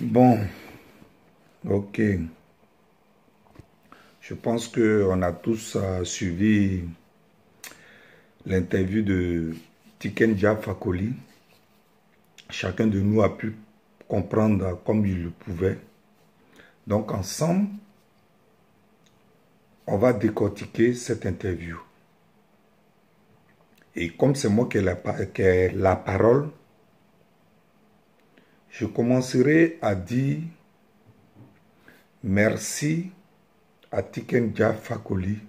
Bon, ok. Je pense qu'on a tous suivi l'interview de Tiken Jah Fakoly. Chacun de nous a pu comprendre comme il le pouvait. Donc ensemble, on va décortiquer cette interview. Et comme c'est moi qui ai la parole, je commencerai à dire merci à Tiken Jah Fakoly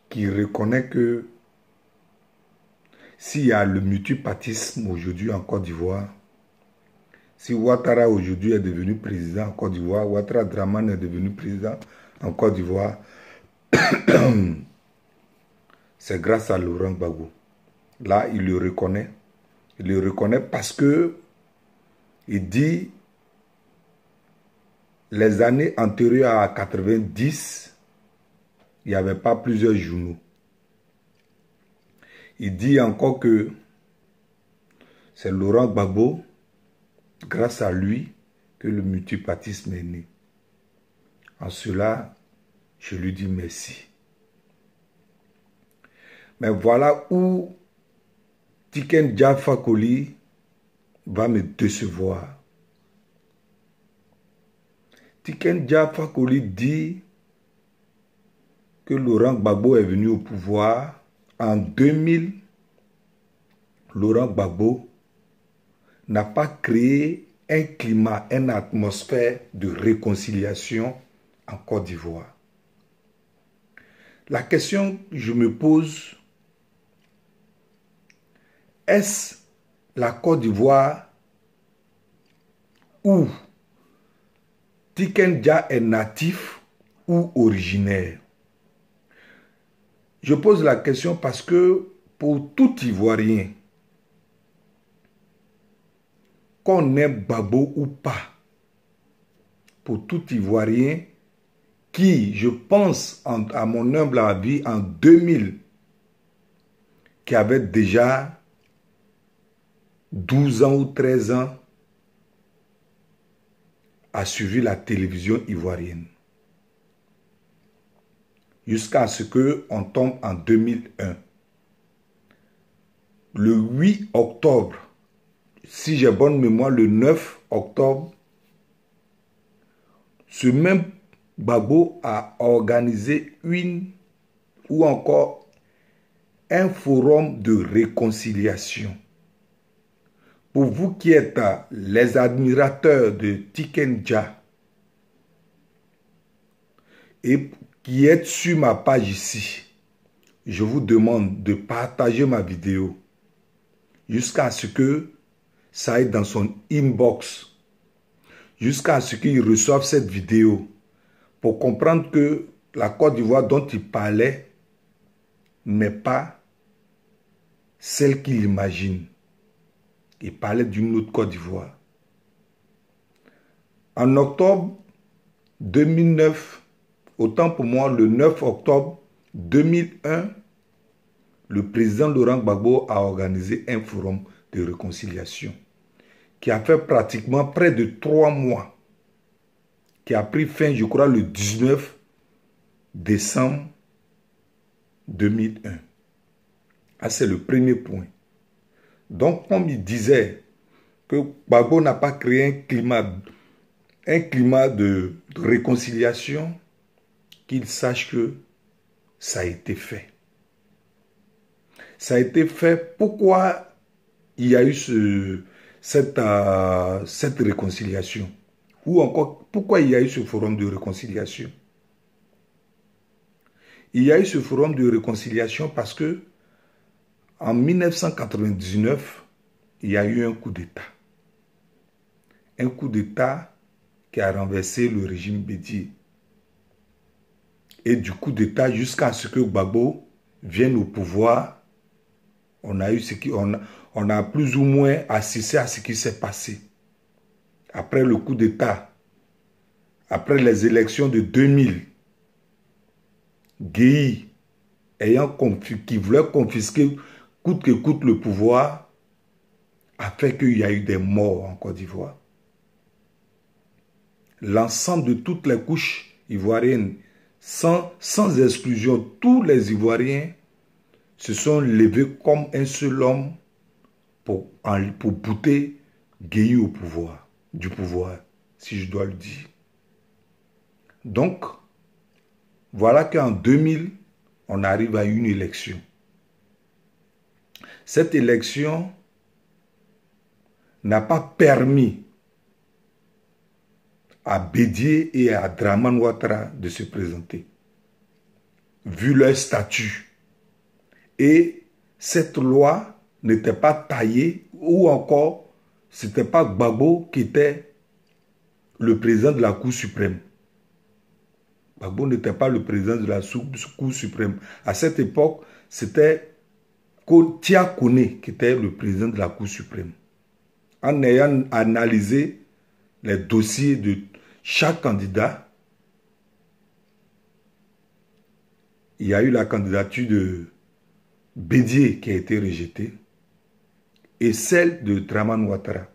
qui reconnaît que s'il y a le multipartisme aujourd'hui en Côte d'Ivoire, si Ouattara aujourd'hui est devenu président en Côte d'Ivoire, Ouattara Dramane est devenu président en Côte d'Ivoire, c'est grâce à Laurent Gbagbo. Là, il le reconnaît. Il le reconnaît parce que il dit les années antérieures à 90, il n'y avait pas plusieurs journaux. Il dit encore que c'est Laurent Gbagbo, grâce à lui, que le multipartisme est né. En cela, je lui dis merci. Mais voilà où Tiken Jah Fakoly va me décevoir. Tiken Jah Fakoly dit que Laurent Gbagbo est venu au pouvoir en 2000. Laurent Gbagbo n'a pas créé un climat, une atmosphère de réconciliation en Côte d'Ivoire. La question que je me pose, est-ce la Côte d'Ivoire où Tiken Jah est natif ou originaire? Je pose la question parce que pour tout Ivoirien, qu'on aime Gbagbo ou pas, pour tout Ivoirien qui, je pense, à mon humble avis, en 2000, qui avait déjà 12 ans ou 13 ans, a suivi la télévision ivoirienne. Jusqu'à ce qu'on tombe en 2001. Le 8 octobre, si j'ai bonne mémoire, le 9 octobre, ce même Gbagbo a organisé une ou encore un forum de réconciliation. Pour vous qui êtes les admirateurs de Tiken Jah et qui êtes sur ma page ici, je vous demande de partager ma vidéo jusqu'à ce que ça aille dans son inbox, jusqu'à ce qu'il reçoive cette vidéo pour comprendre que la Côte d'Ivoire dont il parlait n'est pas celle qu'il imagine. Il parlait d'une autre Côte d'Ivoire. En octobre 2009, autant pour moi, le 9 octobre 2001, le président Laurent Gbagbo a organisé un forum de réconciliation qui a fait pratiquement près de 3 mois, qui a pris fin, je crois, le 19 décembre 2001. Ah, c'est le premier point. Donc, comme il disait que Gbagbo n'a pas créé un climat de réconciliation, qu'il sache que ça a été fait. Ça a été fait. Pourquoi il y a eu cette réconciliation? Ou encore, pourquoi il y a eu ce forum de réconciliation? Il y a eu ce forum de réconciliation parce que en 1999, il y a eu un coup d'État. Un coup d'État qui a renversé le régime Bédié. Et du coup d'État, jusqu'à ce que Gbagbo vienne au pouvoir, on a plus ou moins assisté à ce qui s'est passé. Après le coup d'État, après les élections de 2000, Guéhi, qui voulait confisquer coûte que coûte le pouvoir, a fait qu'il y a eu des morts en Côte d'Ivoire. l'ensemble de toutes les couches ivoiriennes, sans exclusion, tous les Ivoiriens se sont levés comme un seul homme pour bouter Gueye au pouvoir, du pouvoir, si je dois le dire. Donc, voilà qu'en 2000, on arrive à une élection. Cette élection n'a pas permis à Bédié et à Dramane Ouattara de se présenter, vu leur statut. Et cette loi n'était pas taillée, ou encore, ce n'était pas Gbagbo qui était le président de la Cour suprême. Gbagbo n'était pas le président de la Cour suprême. À cette époque, c'était Tia Kone qui était le président de la Cour suprême. En ayant analysé les dossiers de chaque candidat, il y a eu la candidature de Bédié qui a été rejetée et celle de Dramane Ouattara.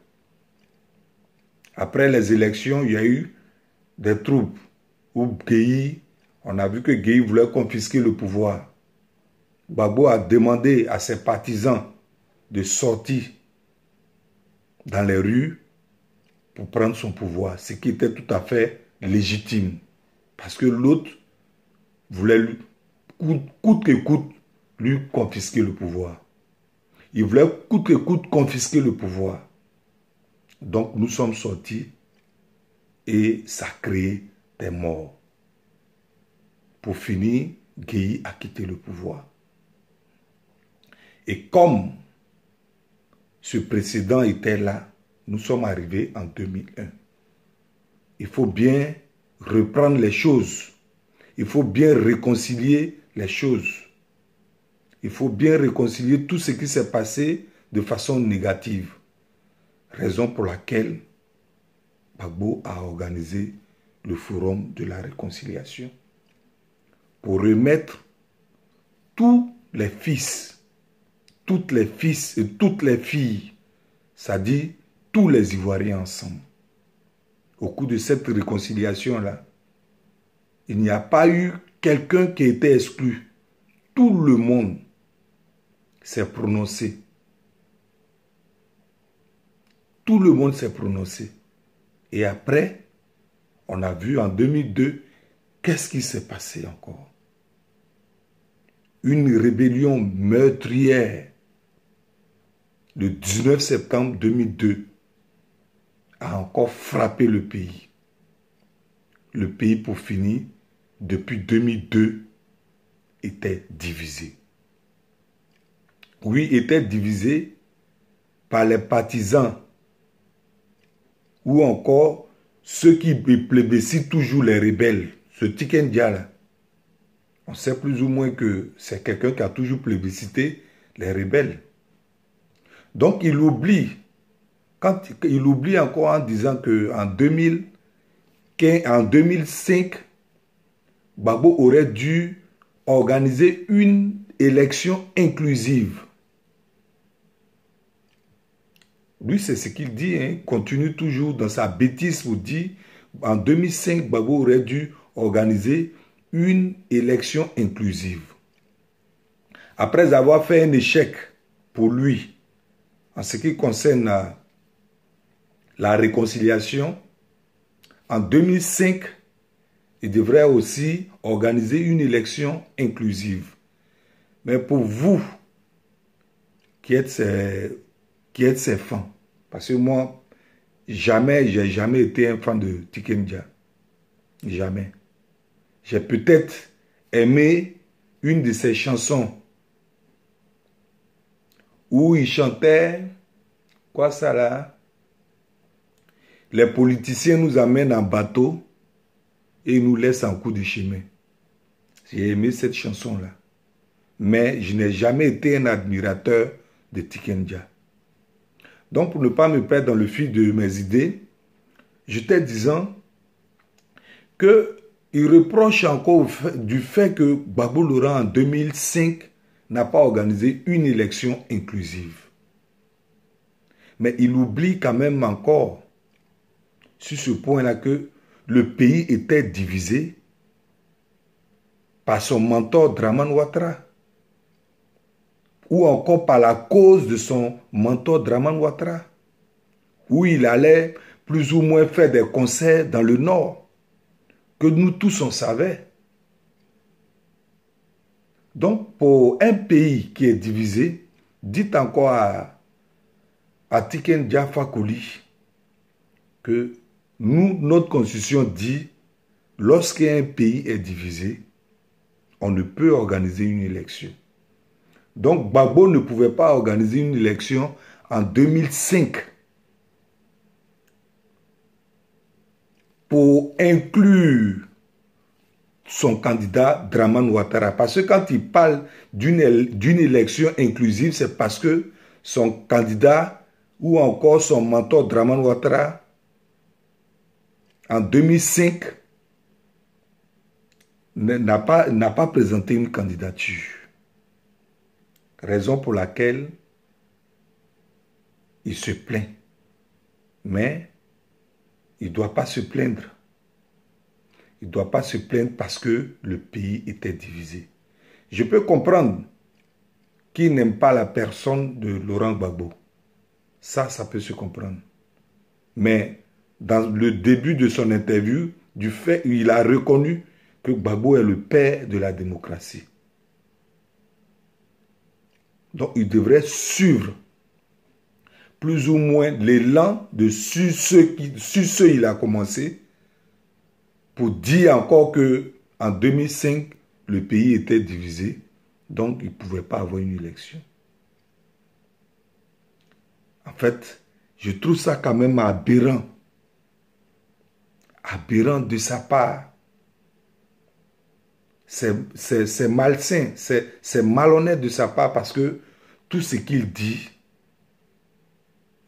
Après les élections, il y a eu des troubles où Gueye, on a vu que Gueye voulait confisquer le pouvoir. Gbagbo a demandé à ses partisans de sortir dans les rues pour prendre son pouvoir, ce qui était tout à fait légitime. Parce que l'autre voulait, coûte que coûte, lui confisquer le pouvoir. Il voulait coûte que coûte confisquer le pouvoir. Donc nous sommes sortis et ça a créé des morts. Pour finir, Gueye a quitté le pouvoir. Et comme ce précédent était là, nous sommes arrivés en 2001. Il faut bien reprendre les choses. Il faut bien réconcilier les choses. Il faut bien réconcilier tout ce qui s'est passé de façon négative. Raison pour laquelle Gbagbo a organisé le forum de la réconciliation pour remettre tous les fils, toutes les fils et toutes les filles, c'est-à-dire tous les Ivoiriens ensemble. Au cours de cette réconciliation-là, il n'y a pas eu quelqu'un qui a été exclu. Tout le monde s'est prononcé. Tout le monde s'est prononcé. Et après, on a vu en 2002, qu'est-ce qui s'est passé encore? Une rébellion meurtrière le 19 septembre 2002 a encore frappé le pays. Le pays, pour finir, depuis 2002, était divisé. Oui, était divisé par les partisans ou encore ceux qui plébiscitent toujours les rebelles. Ce Tiken Dia là, on sait plus ou moins que c'est quelqu'un qui a toujours plébiscité les rebelles. Donc il oublie, il oublie encore en disant qu'en 2005, Gbagbo aurait dû organiser une élection inclusive. Lui, c'est ce qu'il dit, hein, continue toujours dans sa bêtise pour dire en 2005, Gbagbo aurait dû organiser une élection inclusive. Après avoir fait un échec pour lui en ce qui concerne la réconciliation, en 2005, il devrait aussi organiser une élection inclusive. Mais pour vous, qui êtes ses fans, parce que moi, j'ai jamais été un fan de Tiken Dia. Jamais. J'ai peut-être aimé une de ses chansons où il chantait, quoi ça là? Les politiciens nous amènent en bateau et nous laissent en cours de chemin. J'ai aimé cette chanson-là. Mais je n'ai jamais été un admirateur de Tiken Dia. Donc, pour ne pas me perdre dans le fil de mes idées, j'étais disant qu'il reproche encore du fait que Gbagbo Laurent en 2005 n'a pas organisé une élection inclusive. Mais il oublie quand même encore sur ce point-là que le pays était divisé par son mentor Draman Ouattara, ou encore par la cause de son mentor Draman Ouattara, où il allait plus ou moins faire des concerts dans le nord, que nous tous on savait. Donc, pour un pays qui est divisé, dites encore à Tiken Jah Fakoly que nous, notre constitution dit, lorsqu'un pays est divisé, on ne peut organiser une élection. Donc, Gbagbo ne pouvait pas organiser une élection en 2005 pour inclure son candidat Draman Ouattara. Parce que quand il parle d'une élection inclusive, c'est parce que son candidat ou encore son mentor Draman Ouattara, en 2005, n'a pas présenté une candidature. Raison pour laquelle il se plaint. Mais il ne doit pas se plaindre. Il ne doit pas se plaindre parce que le pays était divisé. Je peux comprendre qu'il n'aime pas la personne de Laurent Gbagbo. Ça peut se comprendre. Mais dans le début de son interview, il a reconnu que Gbagbo est le père de la démocratie. Donc il devrait suivre plus ou moins l'élan de sur ce il a commencé, pour dire encore que en 2005, le pays était divisé, donc il ne pouvait pas avoir une élection. En fait, je trouve ça quand même aberrant. Aberrant de sa part. C'est malsain, c'est malhonnête de sa part parce que tout ce qu'il dit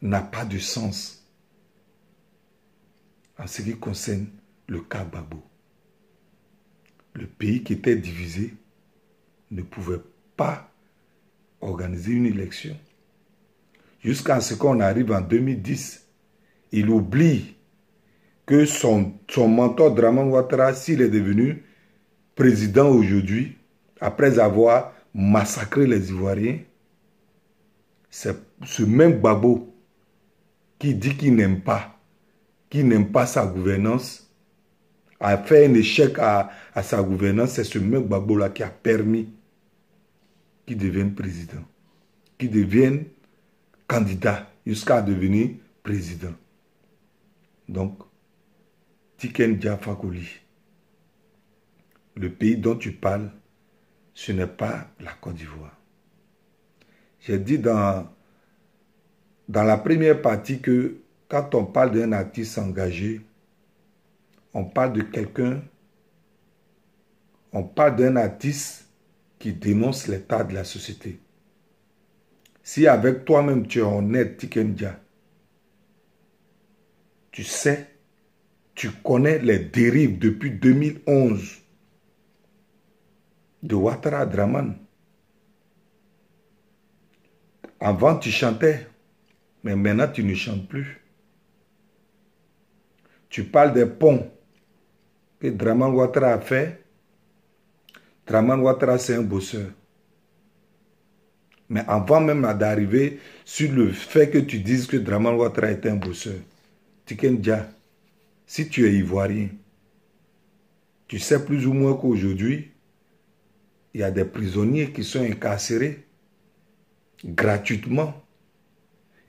n'a pas de sens en ce qui concerne le cas Gbagbo. Le pays qui était divisé ne pouvait pas organiser une élection. Jusqu'à ce qu'on arrive en 2010, il oublie que son mentor Draman Ouattara, s'il est devenu président aujourd'hui, après avoir massacré les Ivoiriens, c'est ce même Gbagbo qui dit qu'il n'aime pas sa gouvernance, a fait un échec à sa gouvernance. C'est ce même Gbagbo-là qui a permis qu'il devienne président, qu'il devienne candidat jusqu'à devenir président. Donc, Tiken Jah Fakoly, le pays dont tu parles, ce n'est pas la Côte d'Ivoire. J'ai dit dans la première partie que quand on parle d'un artiste engagé, on parle de quelqu'un, on parle d'un artiste qui dénonce l'état de la société. Si avec toi-même tu es honnête, Tiken Jah, tu sais, tu connais les dérives depuis 2011 de Ouattara Draman. Avant, tu chantais, mais maintenant, tu ne chantes plus. Tu parles des ponts que Draman Ouattara a fait. Draman Ouattara, c'est un bosseur. Mais avant même d'arriver sur le fait que tu dises que Draman Ouattara était un bosseur, Tiken Jah, si tu es ivoirien, tu sais plus ou moins qu'aujourd'hui, il y a des prisonniers qui sont incarcérés gratuitement.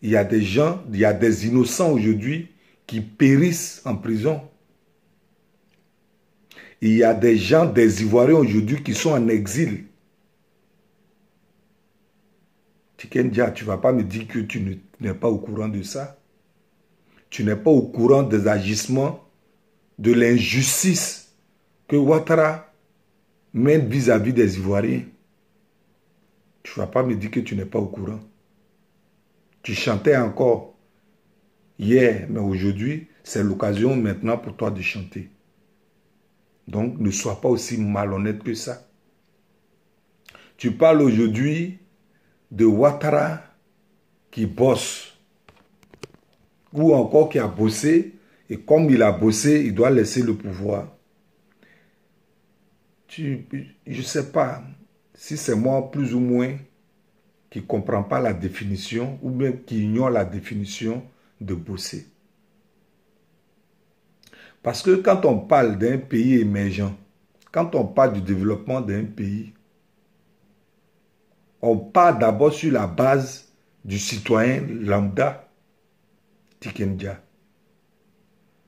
Il y a des gens, il y a des innocents aujourd'hui qui périssent en prison. Il y a des gens, des Ivoiriens aujourd'hui qui sont en exil. Tiken Jah, tu ne vas pas me dire que tu n'es pas au courant de ça. Tu n'es pas au courant des agissements, de l'injustice que Ouattara mène vis-à-vis des Ivoiriens. Tu ne vas pas me dire que tu n'es pas au courant. Tu chantais encore hier, mais aujourd'hui, c'est l'occasion maintenant pour toi de chanter. Donc, ne sois pas aussi malhonnête que ça. Tu parles aujourd'hui de Ouattara qui bosse, ou encore qui a bossé, Et comme il a bossé, il doit laisser le pouvoir. Je ne sais pas si c'est moi plus ou moins qui ne comprend pas la définition ou même qui ignore la définition de bosser. Parce que quand on parle d'un pays émergent, quand on parle du développement d'un pays, on part d'abord sur la base du citoyen lambda Tiken Jah.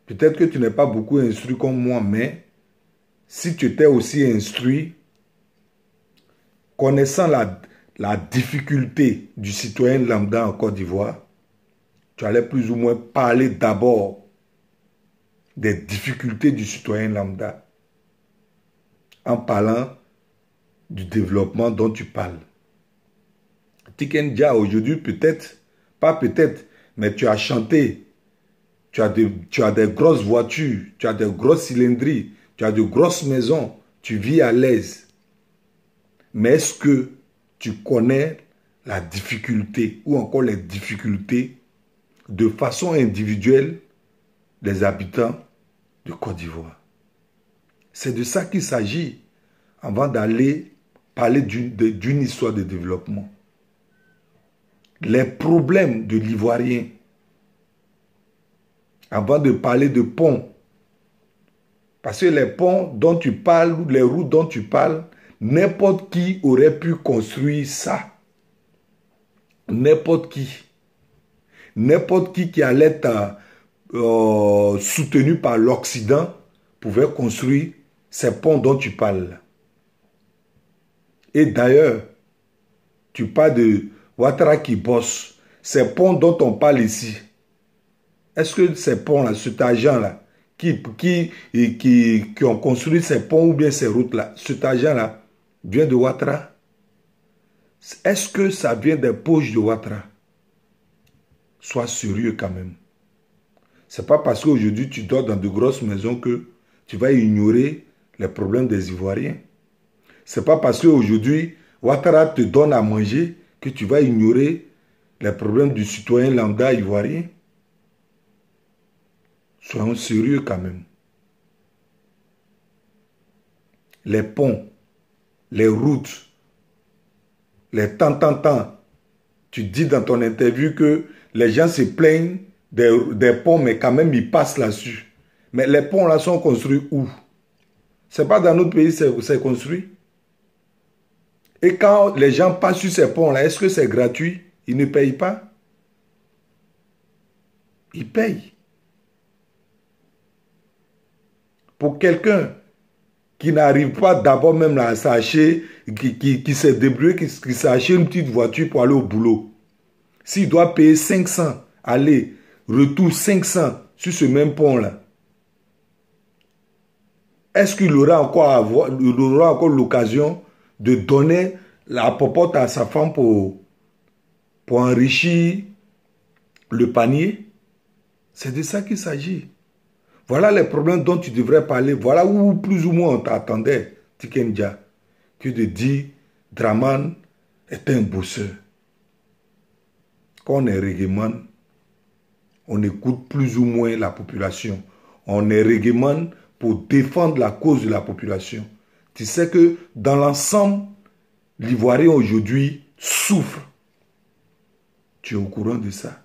Peut-être que tu n'es pas beaucoup instruit comme moi, mais si tu étais aussi instruit, connaissant la difficulté du citoyen lambda en Côte d'Ivoire, tu allais plus ou moins parler d'abord des difficultés du citoyen lambda en parlant du développement dont tu parles. Tiken Jah aujourd'hui, peut-être, pas peut-être, mais tu as chanté, tu as des grosses voitures, tu as des grosses cylindries, tu as de grosses maisons, tu vis à l'aise. Mais est-ce que tu connais la difficulté ou encore les difficultés de façon individuelle des habitants de Côte d'Ivoire? C'est de ça qu'il s'agit avant d'aller parler d'une histoire de développement. Les problèmes de l'Ivoirien, avant de parler de ponts. Parce que les ponts dont tu parles, ou les routes dont tu parles, n'importe qui aurait pu construire ça. N'importe qui. N'importe qui allait être soutenu par l'Occident pouvait construire ces ponts dont tu parles. Et d'ailleurs, tu parles de Ouattara qui bosse. Ces ponts dont on parle ici, est-ce que ces ponts-là, cet argent-là, qui ont construit ces ponts ou bien ces routes-là, cet argent-là vient de Ouattara? Est-ce que ça vient des poches de Ouattara? Sois sérieux quand même. Ce n'est pas parce qu'aujourd'hui tu dors dans de grosses maisons que tu vas ignorer les problèmes des Ivoiriens. Ce n'est pas parce qu'aujourd'hui Ouattara te donne à manger que tu vas ignorer les problèmes du citoyen lambda ivoirien. Soyons sérieux quand même. Les ponts, les routes, les temps. Tu dis dans ton interview que les gens se plaignent des ponts, mais quand même ils passent là-dessus. Mais les ponts là sont construits où? Ce n'est pas dans notre pays c'est construit. Et quand les gens passent sur ces ponts là, est-ce que c'est gratuit? Ils ne payent pas? Ils payent. Pour quelqu'un qui n'arrive pas d'abord même à s'acheter, qui s'est débrouillé, qui s'est acheté une petite voiture pour aller au boulot. S'il doit payer 500, aller, retour 500 sur ce même pont-là, est-ce qu'il aura encore l'occasion de donner la popote à sa femme pour enrichir le panier? C'est de ça qu'il s'agit. Voilà les problèmes dont tu devrais parler. Voilà où plus ou moins on t'attendait, Tiken Jah, que de dire Dramane est un bosseur. Quand on est reggaeman, on écoute plus ou moins la population. On est reggaeman pour défendre la cause de la population. Tu sais que dans l'ensemble, l'Ivoirien aujourd'hui souffre. Tu es au courant de ça?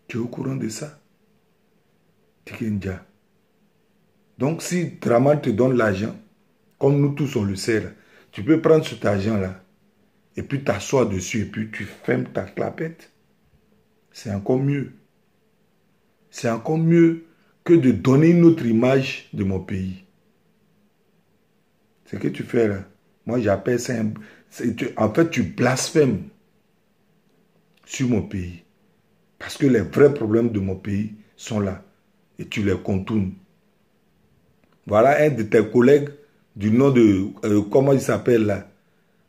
Tu es au courant de ça? Tiken Jah. Donc si Dramane te donne l'argent, comme nous tous on le sait, là, tu peux prendre cet argent-là et puis t'asseoir dessus et puis tu fermes ta clapette. C'est encore mieux. C'est encore mieux que de donner une autre image de mon pays. Ce que tu fais là, moi j'appelle ça en fait tu blasphèmes sur mon pays. Parce que les vrais problèmes de mon pays sont là. Et tu les contournes. Voilà un de tes collègues du nom de, comment il s'appelle là,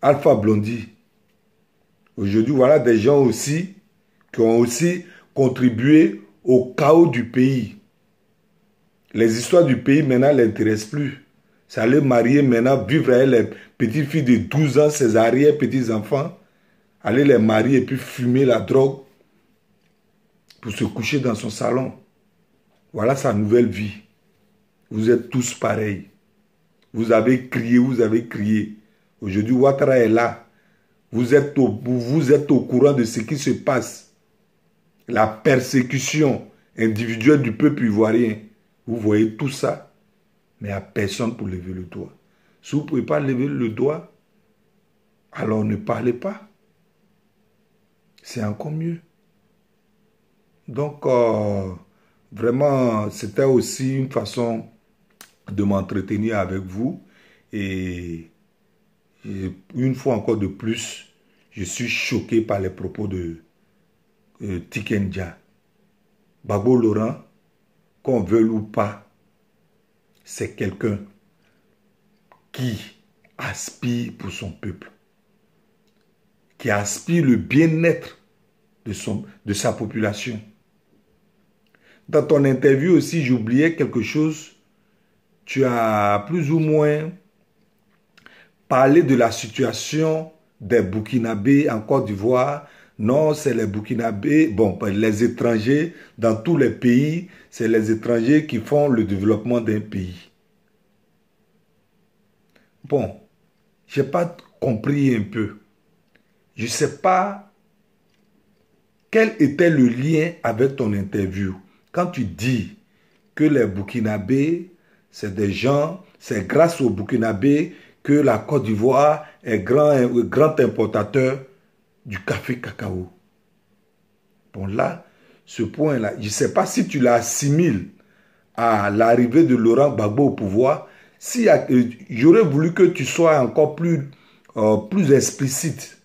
Alpha Blondy. Aujourd'hui, voilà des gens aussi qui ont aussi contribué au chaos du pays. Les histoires du pays maintenant ne l'intéressent plus. C'est aller marier maintenant, vivre avec les petites filles de 12 ans, ses arrière-petits-enfants, aller les marier et puis fumer la drogue. pour se coucher dans son salon. Voilà sa nouvelle vie. Vous êtes tous pareils. Vous avez crié, vous avez crié. Aujourd'hui, Ouattara est là. Vous êtes au courant de ce qui se passe. La persécution individuelle du peuple ivoirien. Vous voyez tout ça, mais il n'y a personne pour lever le doigt. Si vous ne pouvez pas lever le doigt, alors ne parlez pas. C'est encore mieux. Donc, vraiment, c'était aussi une façon de m'entretenir avec vous. Et une fois encore de plus, je suis choqué par les propos de Tikenja. Gbagbo Laurent, qu'on veuille ou pas, c'est quelqu'un qui aspire pour son peuple, qui aspire le bien-être de sa population. Dans ton interview aussi, j'oubliais quelque chose. Tu as plus ou moins parlé de la situation des Burkinabés en Côte d'Ivoire. Non, c'est les Burkinabés, bon, les étrangers dans tous les pays, c'est les étrangers qui font le développement d'un pays. Bon, je n'ai pas compris un peu. Je ne sais pas quel était le lien avec ton interview. Quand tu dis que les Burkinabés, c'est des gens, c'est grâce aux Burkinabés que la Côte d'Ivoire est grand importateur du café cacao. Bon là, ce point-là, je ne sais pas si tu l'assimiles à l'arrivée de Laurent Gbagbo au pouvoir. Si, j'aurais voulu que tu sois encore plus explicite.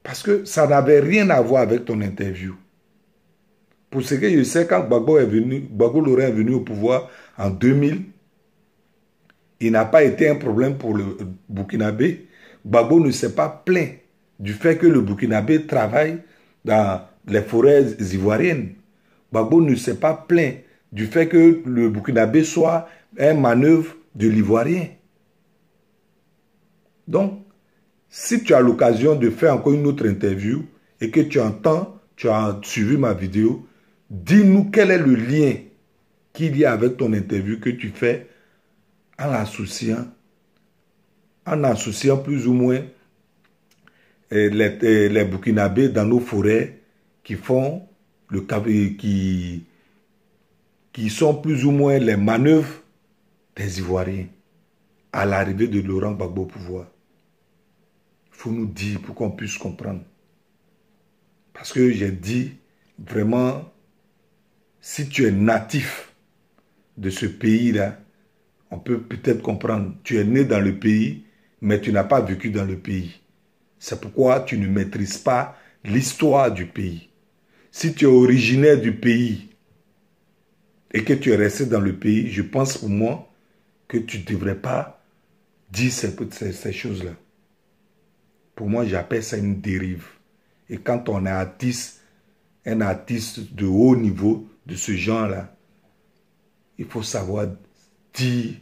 Parce que ça n'avait rien à voir avec ton interview. Pour ce que je sais, quand Gbagbo Laurent est venu au pouvoir en 2000, il n'a pas été un problème pour le Burkinabé. Gbagbo ne s'est pas plaint du fait que le Burkinabé travaille dans les forêts ivoiriennes. Gbagbo ne s'est pas plaint du fait que le Burkinabé soit un manœuvre de l'Ivoirien. Donc, si tu as l'occasion de faire encore une autre interview et que tu entends, tu as suivi ma vidéo, dis-nous quel est le lien qu'il y a avec ton interview que tu fais en associant plus ou moins les Burkinabés dans nos forêts qui font qui sont plus ou moins les manœuvres des Ivoiriens à l'arrivée de Laurent Gbagbo au pouvoir. Il faut nous dire pour qu'on puisse comprendre. Parce que j'ai dit vraiment, si tu es natif de ce pays-là, on peut peut-être comprendre. Tu es né dans le pays, mais tu n'as pas vécu dans le pays. C'est pourquoi tu ne maîtrises pas l'histoire du pays. Si tu es originaire du pays et que tu es resté dans le pays, je pense pour moi que tu ne devrais pas dire ces choses-là. Pour moi, j'appelle ça une dérive. Et quand on est un artiste de haut niveau de ce genre-là, il faut savoir dire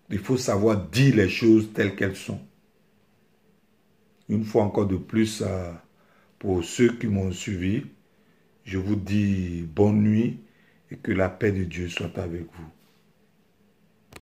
les choses telles qu'elles sont. Une fois encore de plus, pour ceux qui m'ont suivi, je vous dis bonne nuit et que la paix de Dieu soit avec vous.